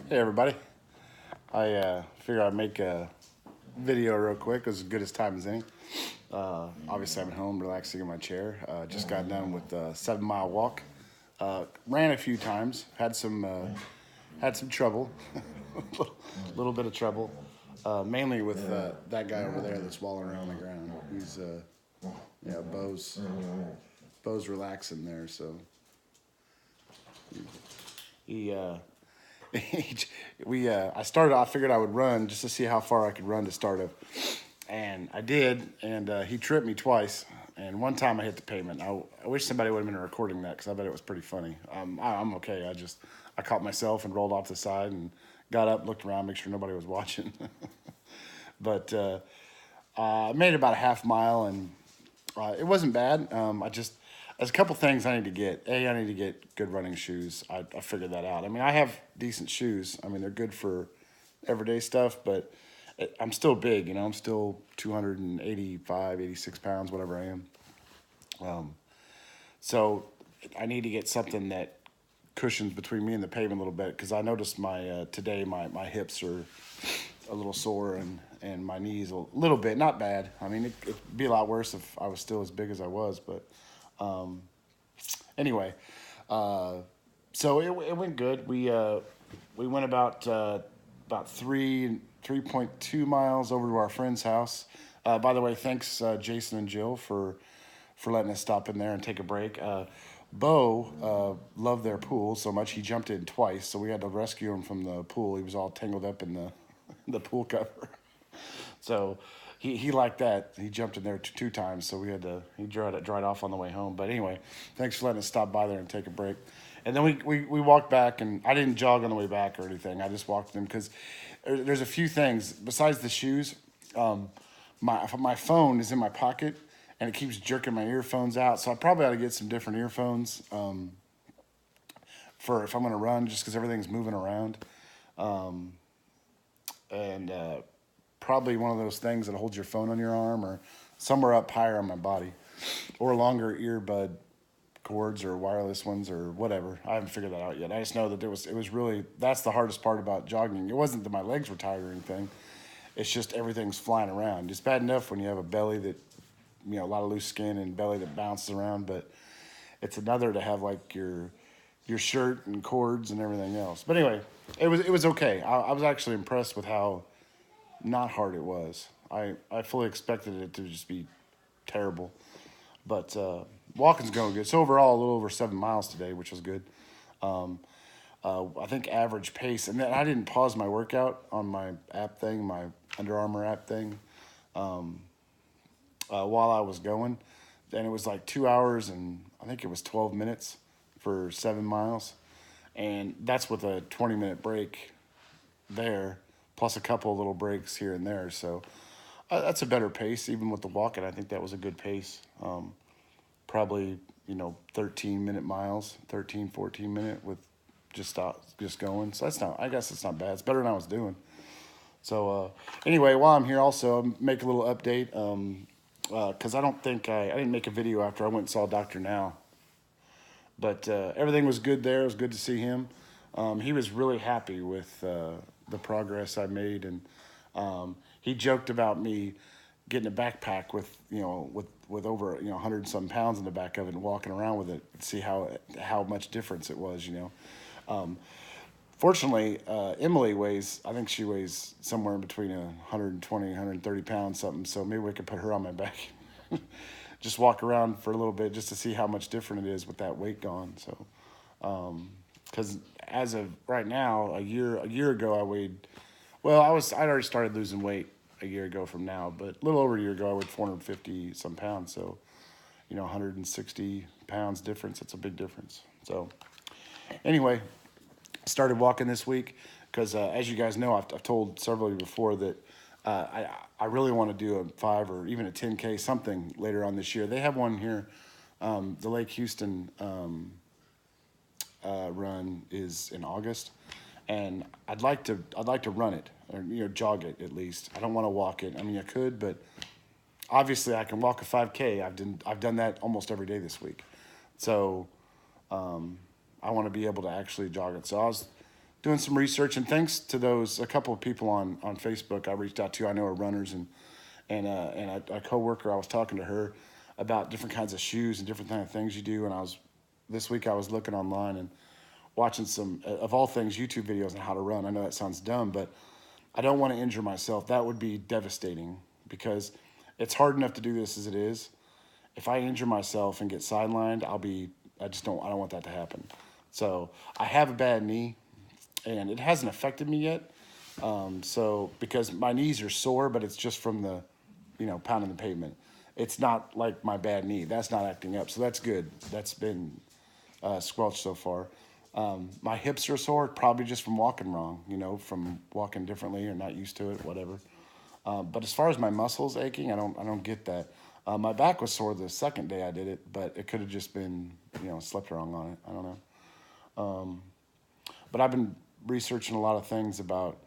Hey everybody. I figured I'd make a video real quick. It was as good as time as any. Obviously, I'm at home relaxing in my chair. Just got done with a 7 mile walk. Ran a few times. Had some trouble. Little bit of trouble. Mainly with that guy over there that's walling around the ground. He's yeah, Bo's relaxing there, so he I started. I figured I would run just to see how far I could run to start up, and I did. And he tripped me twice, and one time I hit the pavement. I wish somebody would have been recording that because I bet it was pretty funny. I'm okay. I caught myself and rolled off the side and got up, looked around, make sure nobody was watching. But I made about a half mile, and it wasn't bad. There's a couple things I need to get. I need to get good running shoes. I figured that out. I mean, I have decent shoes. I mean, they're good for everyday stuff, but I'm still big, I'm still 285, 86 pounds, whatever I am. Um, so I need to get something that cushions between me and the pavement a little bit because I noticed today my hips are a little sore and my knees a little bit, not bad. I mean, it'd be a lot worse if I was still as big as I was, but anyway, uh, so it went good. We went about 3.2 miles over to our friend's house. By the way, thanks Jason and Jill for letting us stop in there and take a break. Bo loved their pool so much he jumped in twice, so we had to rescue him from the pool. He was all tangled up in the the pool cover. So he liked that. He jumped in there two times, so he dried off on the way home. But anyway, thanks for letting us stop by there and take a break. And then we walked back, and I didn't jog on the way back or anything. I just walked them because there's a few things besides the shoes. Um, my phone is in my pocket, and it keeps jerking my earphones out. So I probably ought to get some different earphones for if I'm going to run, just because everything's moving around. And probably one of those things that holds your phone on your arm or somewhere up higher on my body, or longer earbud cords or wireless ones or whatever. I haven't figured that out yet. I just know that it was really that's the hardest part about jogging. It wasn't that my legs were tired or anything. It's just everything's flying around. It's bad enough when you have a belly that a lot of loose skin and belly that bounces around, but it's another to have like your shirt and cords and everything else. But anyway, it was okay. I was actually impressed with how not hard it was. I fully expected it to just be terrible, but walking's going good. So overall, a little over 7 miles today, which was good. I think average pace, and then I didn't pause my workout on my app thing, my Under Armour app thing, while I was going. And it was like 2 hours and I think it was 12 minutes for 7 miles, and that's with a 20-minute break there, plus a couple of little breaks here and there. So that's a better pace, even with the walking. I think that was a good pace. Probably 13-minute miles, 13, 14 minute with just going. So that's not. I guess it's not bad. It's better than I was doing. So anyway, while I'm here, also make a little update. Because I don't think I didn't make a video after I went and saw Doctor Now, but everything was good there. It was good to see him. He was really happy with the progress I made, and he joked about me getting a backpack with with over 100 some pounds in the back of it and walking around with it, see how much difference it was. Fortunately, Emily weighs, I think she weighs somewhere in between 120, 130 pounds, something. So maybe we could put her on my back, just walk around for a little bit, just to see how much different it is with that weight gone. So, because as of right now, a year ago, I weighed, well, I'd already started losing weight a year ago from now, but a little over a year ago, I weighed 450 some pounds. So, 160 pounds difference. It's a big difference. So, anyway, started walking this week because, as you guys know, I've told several of you before that I really want to do a 5 or even a 10K something later on this year. They have one here. The Lake Houston run is in August, and I'd like to run it or jog it at least. I don't want to walk it. I mean, I could, but obviously I can walk a 5K. I've done that almost every day this week, so I want to be able to actually jog it. So I was doing some research, and thanks to a couple of people on Facebook I reached out to. I know are runners, and a coworker. I was talking to her about different kinds of shoes and different kind of things you do. And this week I was looking online and watching some of all things YouTube videos on how to run. I know that sounds dumb, but I don't want to injure myself. That would be devastating because it's hard enough to do this as it is. If I injure myself and get sidelined, I don't want that to happen. So I have a bad knee, and it hasn't affected me yet. So because my knees are sore, but it's just from the, pounding the pavement. It's not like my bad knee. That's not acting up. So that's good. That's been squelched so far. My hips are sore, probably just from walking wrong, from walking differently or not used to it, whatever. But as far as my muscles aching, I don't get that. My back was sore the second day I did it, but it could have just been, slept wrong on it. I don't know. But I've been researching a lot of things about,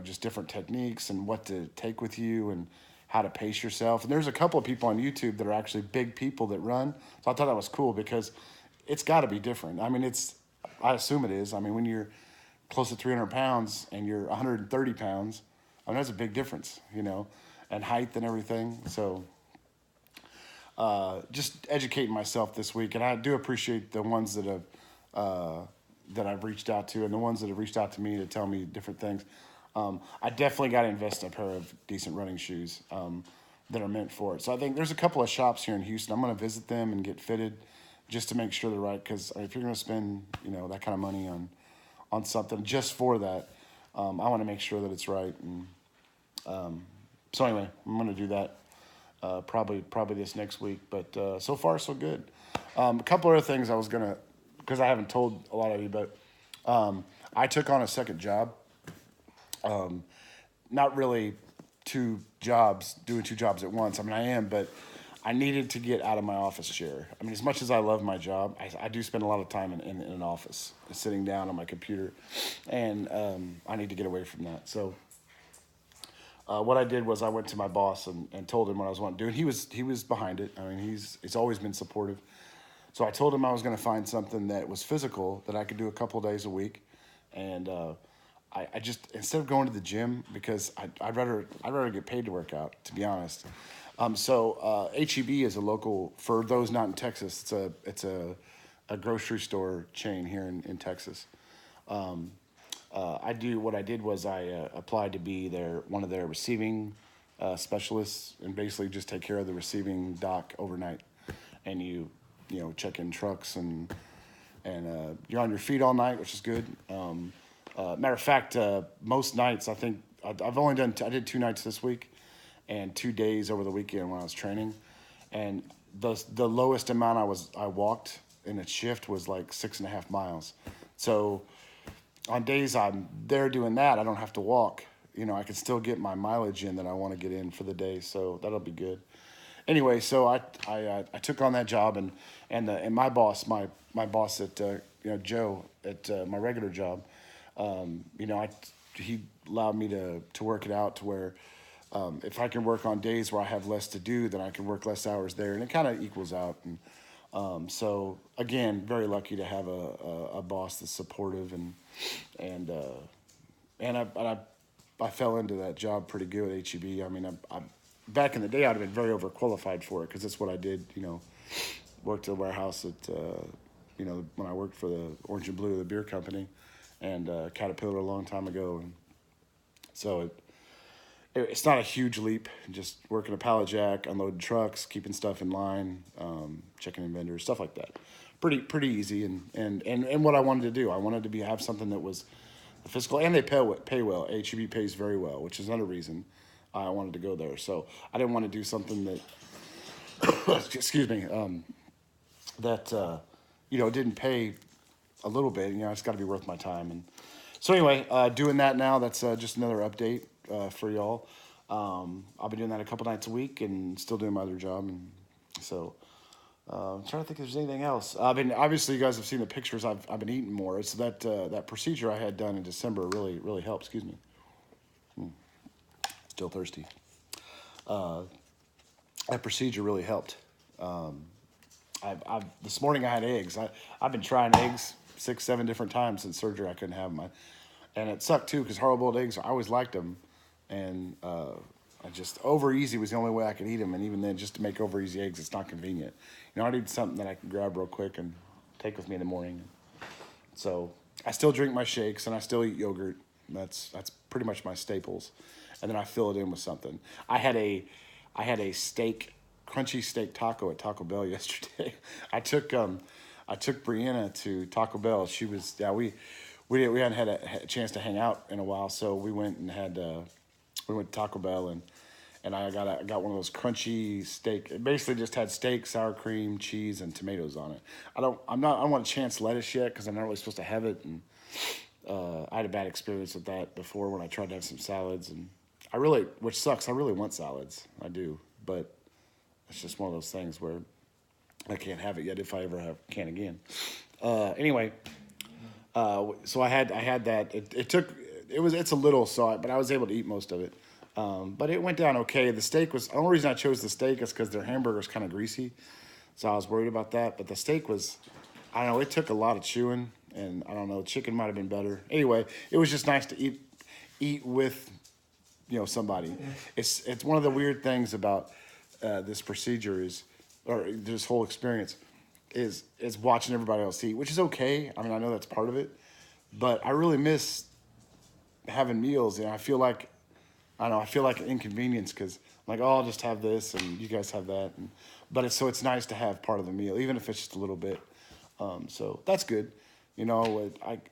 just different techniques and what to take with you and how to pace yourself. And there's a couple of people on YouTube that are actually big people that run. So I thought that was cool because it's got to be different. I mean, I assume it is. I mean, when you're close to 300 pounds and you're 130 pounds, I mean, that's a big difference, and height and everything. So just educating myself this week. And I do appreciate the ones that I've reached out to and the ones that have reached out to me to tell me different things. I definitely got to invest in a pair of decent running shoes that are meant for it. So I think there's a couple of shops here in Houston. I'm going to visit them and get fitted just to make sure they're right. Because if you're going to spend, that kind of money on something just for that, I want to make sure that it's right. And so anyway, I'm going to do that probably this next week. But so far, so good. A couple other things I was going to, because I haven't told a lot of you, but I took on a second job. Not really doing two jobs at once. I mean, I am, but I needed to get out of my office chair. I mean, as much as I love my job, I do spend a lot of time in an office, sitting down on my computer, and I need to get away from that. So what I did was I went to my boss and told him what I was wanting to do, and he was behind it. I mean, he's always been supportive. So I told him I was going to find something that was physical that I could do a couple of days a week, and I just, instead of going to the gym, because I'd rather get paid to work out, to be honest. So H-E-B is a local, for those not in Texas, it's a grocery store chain here in Texas. What I did was I applied to be one of their receiving specialists, and basically just take care of the receiving dock overnight. And you check in trucks and you're on your feet all night, which is good. Matter of fact, most nights I think I did 2 nights this week, and 2 days over the weekend when I was training, and the lowest amount I walked in a shift was like 6.5 miles. So on days I'm there doing that, I don't have to walk. I can still get my mileage in that I want to get in for the day, so that'll be good. Anyway, so I took on that job, and my boss at Joe at my regular job, he allowed me to work it out to where if I can work on days where I have less to do, then I can work less hours there, and it kind of equals out. And so again, very lucky to have a boss that's supportive, and I fell into that job pretty good at HEB. I mean, I back in the day, I'd have been very overqualified for it because that's what I did. Worked at a warehouse when I worked for the Orange and Blue, the beer company, and Caterpillar a long time ago. And so it's not a huge leap. Just working a pallet jack, unloading trucks, keeping stuff in line, checking in vendors, stuff like that. Pretty easy. And what I wanted to do, I wanted to have something that was physical, and they pay well. HEB pays very well, which is another reason I wanted to go there. So I didn't want to do something that, excuse me, that didn't pay a little bit. It's got to be worth my time. And so anyway, doing that now. That's just another update for y'all. I'll be doing that a couple nights a week and still doing my other job. And so I'm trying to think if there's anything else. Obviously you guys have seen the pictures. I've been eating more. It's that procedure I had done in December really helped. Excuse me. Still thirsty. That procedure really helped. This morning I had eggs. I've been trying eggs 6, 7 different times since surgery. I couldn't have them. And it sucked too because hard-boiled eggs, I always liked them. And I just, over easy was the only way I could eat them. And even then, just to make over easy eggs, it's not convenient. You know, I need something that I can grab real quick and take with me in the morning. So I still drink my shakes and I still eat yogurt. That's pretty much my staples. And then I fill it in with something. I had a steak, crunchy steak taco at Taco Bell yesterday. I took Brianna to Taco Bell. She was, yeah, we hadn't had a chance to hang out in a while, so we went and we went to Taco Bell, and I got one of those crunchy steak. It basically just had steak, sour cream, cheese, and tomatoes on it. I don't want to chance lettuce yet because I'm not really supposed to have it, and I had a bad experience with that before when I tried to have some salads, and which sucks. I really want salads, I do, but it's just one of those things where I can't have it yet if I ever can again. Anyway, so I had that. It's a little but I was able to eat most of it. But it went down okay. The steak was, the only reason I chose the steak is because their hamburger's kind of greasy. So I was worried about that. But the steak was, I don't know, it took a lot of chewing. And I don't know, chicken might have been better. Anyway, it was just nice to eat with, somebody. It's one of the weird things about this procedure or this whole experience is watching everybody else eat, which is okay. I mean, I know that's part of it. But I really miss having meals. And I feel like an inconvenience because I'm like, oh, I'll just have this and you guys have that. But it's nice to have part of the meal, even if it's just a little bit. So that's good.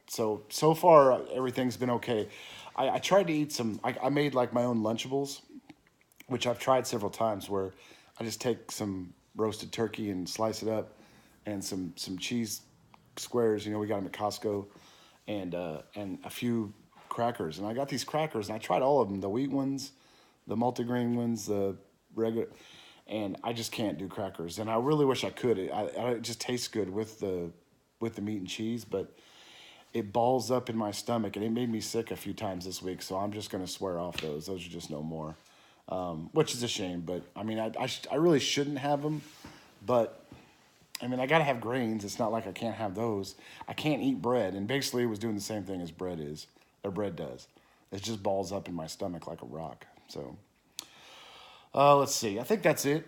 So far everything's been okay. I tried to eat I made like my own Lunchables, which I've tried several times where I just take some roasted turkey and slice it up and some cheese squares, we got them at Costco, and a few crackers. And I got these crackers and I tried all of them, the wheat ones, the multigrain ones, the regular, and I just can't do crackers. And I really wish I could. It just tastes good with the meat and cheese, but it balls up in my stomach and it made me sick a few times this week. So I'm just going to swear off those. Those are just no more, which is a shame. But I mean, I really shouldn't have them, but I mean, I got to have grains. It's not like I can't have those. I can't eat bread. And basically it was doing the same thing as bread does. It just balls up in my stomach like a rock. So let's see. I think that's it.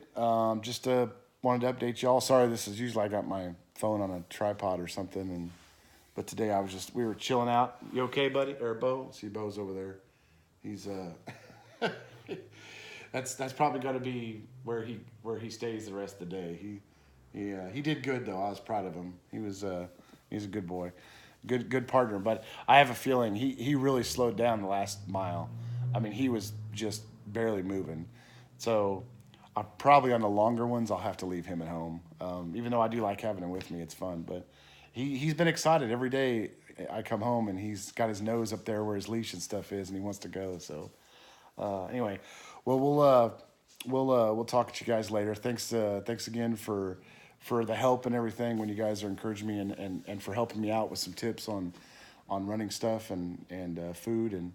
Just wanted to update y'all. Sorry, this is usually I got my phone on a tripod or something, but today we were chilling out. You okay, buddy? Or Bo? See, Bo's over there. He's that's probably gonna be where he stays the rest of the day. He did good though. I was proud of him. He's a good boy, good partner. But I have a feeling he really slowed down the last mile. I mean, he was just barely moving. So probably on the longer ones, I'll have to leave him at home. Even though I do like having him with me, it's fun. But he's been excited every day. I come home and he's got his nose up there where his leash and stuff is, and he wants to go. So anyway, well we'll talk to you guys later. Thanks again for the help and everything when you guys are encouraging me and for helping me out with some tips on running stuff and food and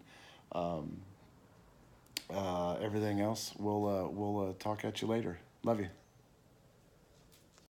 everything else. We'll talk at you later. Love you.